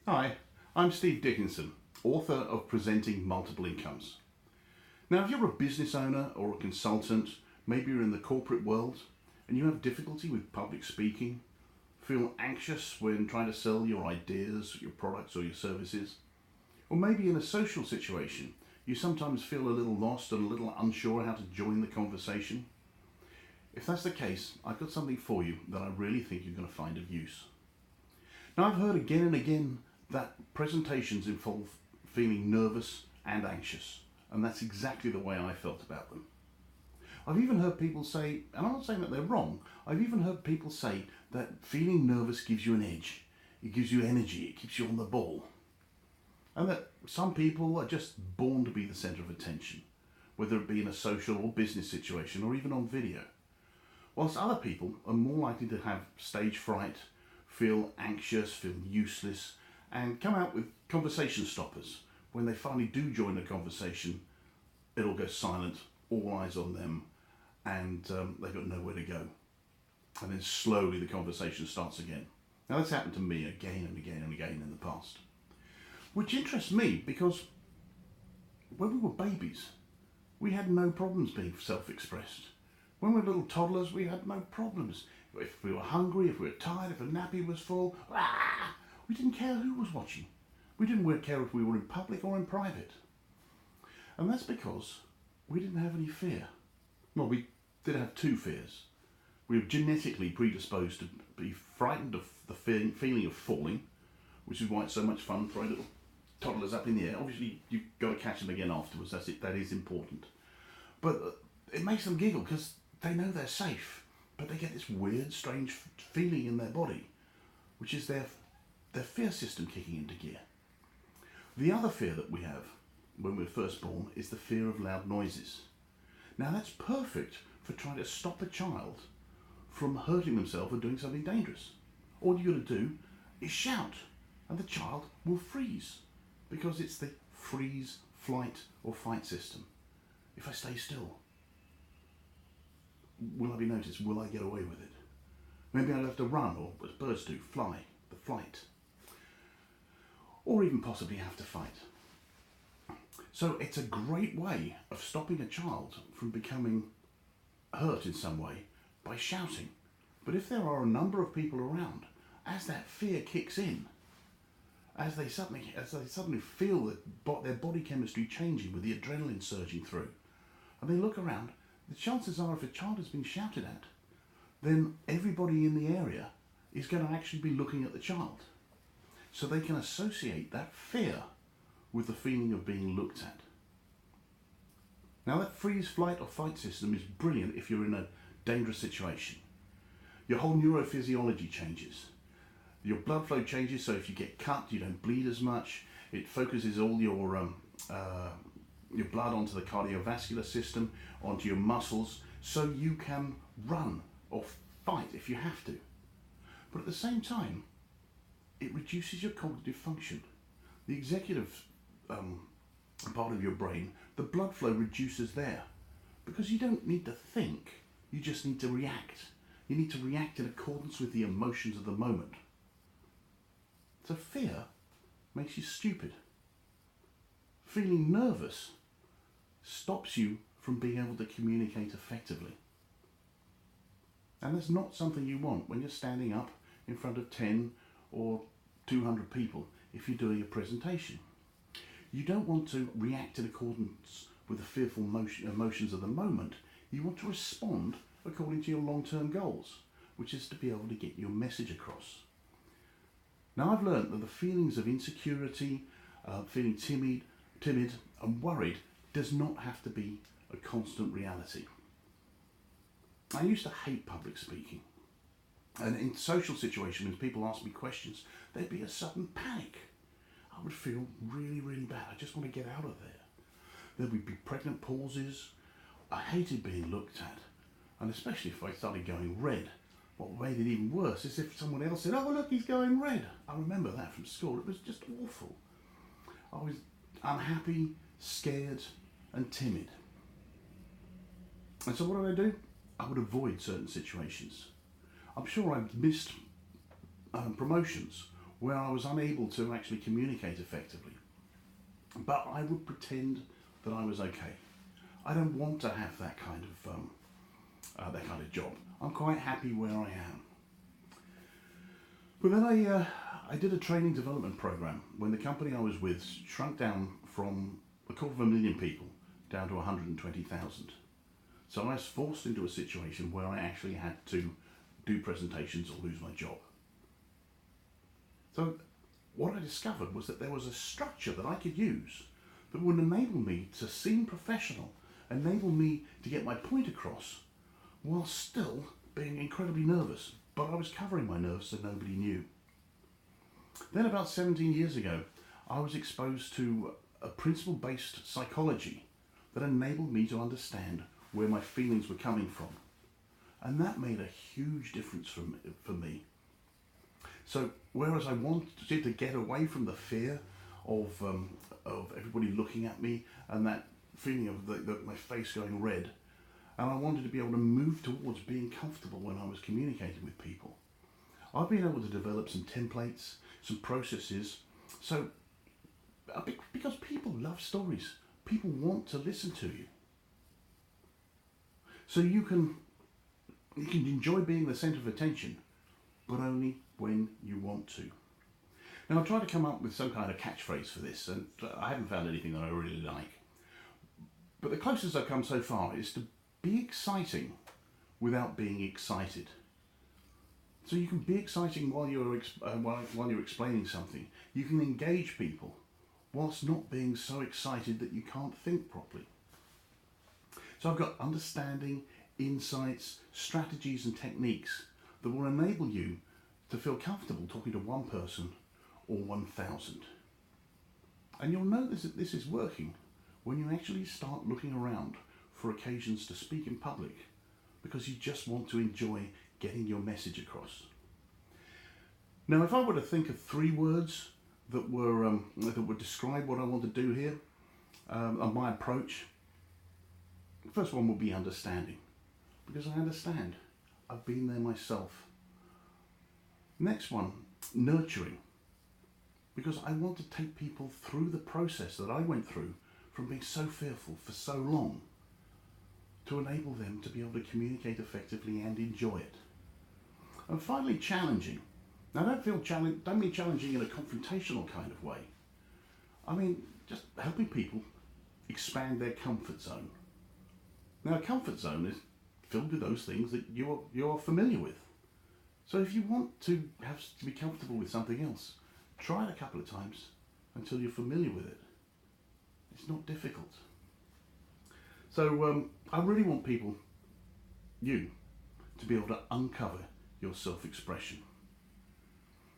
Hi, I'm Steve Dickinson, author of Presenting Multiple Incomes. Now, if you're a business owner or a consultant, maybe you're in the corporate world and you have difficulty with public speaking, feel anxious when trying to sell your ideas, your products or your services, or maybe in a social situation, you sometimes feel a little lost and a little unsure how to join the conversation. If that's the case, I've got something for you that I really think you're going to find of use. Now, I've heard again and again that presentations involve feeling nervous and anxious, and that's exactly the way I felt about them. I've even heard people say, and I'm not saying that they're wrong, I've even heard people say that feeling nervous gives you an edge, it gives you energy, it keeps you on the ball, and that some people are just born to be the centre of attention, whether it be in a social or business situation or even on video, whilst other people are more likely to have stage fright, feel anxious, feel useless, and come out with conversation stoppers. When they finally do join a conversation, it'll go silent, all eyes on them, and they've got nowhere to go. And then slowly the conversation starts again. Now, that's happened to me again and again and again in the past. Which interests me because when we were babies, we had no problems being self-expressed. When we were little toddlers, we had no problems. If we were hungry, if we were tired, if a nappy was full, we didn't care who was watching. We didn't care if we were in public or in private. And that's because we didn't have any fear. Well, we did have two fears. We were genetically predisposed to be frightened of the feeling of falling, which is why it's so much fun throwing little toddlers up in the air. Obviously, you've got to catch them again afterwards. That's it. That is important. But it makes them giggle because they know they're safe, but they get this weird, strange feeling in their body, which is their fear system kicking into gear. The other fear that we have when we're first born is the fear of loud noises. Now, that's perfect for trying to stop a child from hurting themselves or doing something dangerous. All you got to do is shout, and the child will freeze, because it's the freeze, flight, or fight system. If I stay still, will I be noticed? Will I get away with it? Maybe I'll have to run, or as birds do, fly, the flight. Or even possibly have to fight. So it's a great way of stopping a child from becoming hurt in some way by shouting. But if there are a number of people around, as that fear kicks in, as they suddenly feel their body chemistry changing with the adrenaline surging through, and they look around, the chances are if a child has been shouted at, then everybody in the area is going to actually be looking at the child. So they can associate that fear with the feeling of being looked at. Now, that freeze, flight or fight system is brilliant if you're in a dangerous situation. Your whole neurophysiology changes. Your blood flow changes, so if you get cut, you don't bleed as much. It focuses all your blood onto the cardiovascular system, onto your muscles, so you can run or fight if you have to. But at the same time, it reduces your cognitive function. The executive part of your brain, the blood flow reduces there, because you don't need to think, you just need to react. You need to react in accordance with the emotions of the moment. So fear makes you stupid. Feeling nervous stops you from being able to communicate effectively. And that's not something you want when you're standing up in front of 10 or 200 people if you're doing a presentation. You don't want to react in accordance with the fearful emotions of the moment. You want to respond according to your long-term goals, which is to be able to get your message across. Now, I've learned that the feelings of insecurity, feeling timid and worried does not have to be a constant reality. I used to hate public speaking. And in social situations, when people ask me questions, there'd be a sudden panic. I would feel really, really bad. I just want to get out of there. There would be pregnant pauses. I hated being looked at. And especially if I started going red. What made it even worse is if someone else said, "Oh, look, he's going red." I remember that from school. It was just awful. I was unhappy, scared, and timid. And so what did I do? I would avoid certain situations. I'm sure I've missed promotions where I was unable to actually communicate effectively. But I would pretend that I was okay. I don't want to have that kind of job. I'm quite happy where I am. But then I did a training development program when the company I was with shrunk down from 250,000 people down to 120,000. So I was forced into a situation where I actually had to do presentations or lose my job. So what I discovered was that there was a structure that I could use that would enable me to seem professional, enable me to get my point across while still being incredibly nervous. But I was covering my nerves so nobody knew. Then about 17 years ago, I was exposed to a principle-based psychology that enabled me to understand where my feelings were coming from. And that made a huge difference for me. So whereas I wanted to get away from the fear of everybody looking at me and that feeling of my face going red, and I wanted to be able to move towards being comfortable when I was communicating with people, I've been able to develop some templates, some processes. So because people love stories, people want to listen to you. So you can enjoy being the centre of attention, but only when you want to. Now I've tried to come up with some kind of catchphrase for this, and I haven't found anything that I really like. But the closest I've come so far is to be exciting without being excited. So you can be exciting while you're explaining something. You can engage people whilst not being so excited that you can't think properly. So I've got understanding, insights, strategies and techniques that will enable you to feel comfortable talking to one person or 1,000. And you'll know that this is working when you actually start looking around for occasions to speak in public, because you just want to enjoy getting your message across. Now, if I were to think of 3 words that would describe what I want to do here, and my approach, the first one would be understanding, because I understand. I've been there myself. Next one, nurturing, because I want to take people through the process that I went through from being so fearful for so long, to enable them to be able to communicate effectively and enjoy it. And finally, challenging. Now, don't mean challenging in a confrontational kind of way. I mean just helping people expand their comfort zone. Now, a comfort zone is filled with those things that you're familiar with. So if you want to be comfortable with something else, try it a couple of times until you're familiar with it. It's not difficult. So I really want you, to be able to uncover your self-expression.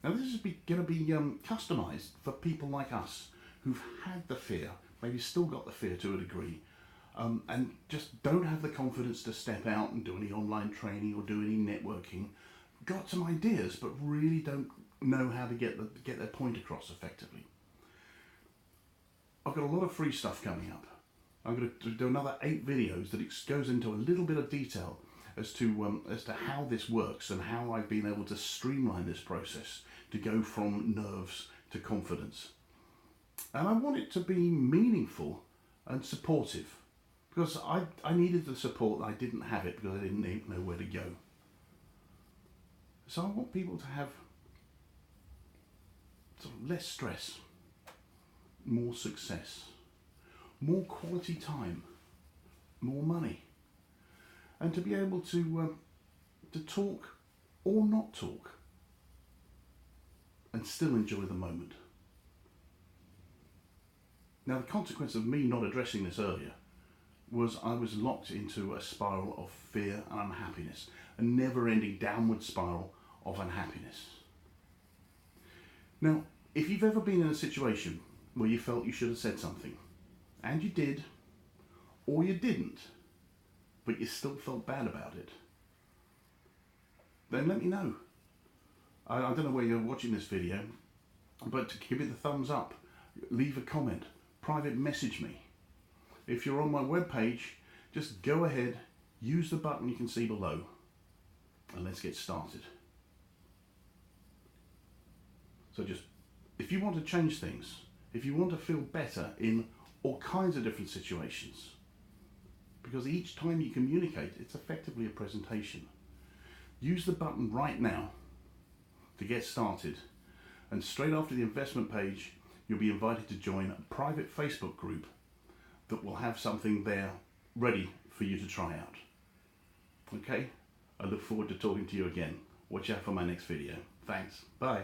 Now this is going to be customised for people like us who've had the fear, maybe still got the fear to a degree, and just don't have the confidence to step out and do any online training or do any networking. Got some ideas, but really don't know how to get their point across effectively. I've got a lot of free stuff coming up. I'm going to do another 8 videos that goes into a little bit of detail as to how this works and how I've been able to streamline this process to go from nerves to confidence. And I want it to be meaningful and supportive, because I needed the support. I didn't have it because I didn't know where to go. So I want people to have sort of less stress, more success, more quality time, more money, and to be able to talk or not talk and still enjoy the moment. Now, the consequence of me not addressing this earlier was I was locked into a spiral of fear and unhappiness, a never-ending downward spiral of unhappiness. Now, if you've ever been in a situation where you felt you should have said something, and you did, or you didn't, but you still felt bad about it, then let me know. I don't know where you're watching this video, but to give it the thumbs up, leave a comment, private message me. If you're on my webpage, just go ahead, use the button you can see below, and let's get started. So just, if you want to change things, if you want to feel better in all kinds of different situations, because each time you communicate, it's effectively a presentation. Use the button right now to get started, and straight after the investment page, you'll be invited to join a private Facebook group that will have something there ready for you to try out. Okay? I look forward to talking to you again. Watch out for my next video. Thanks. Bye.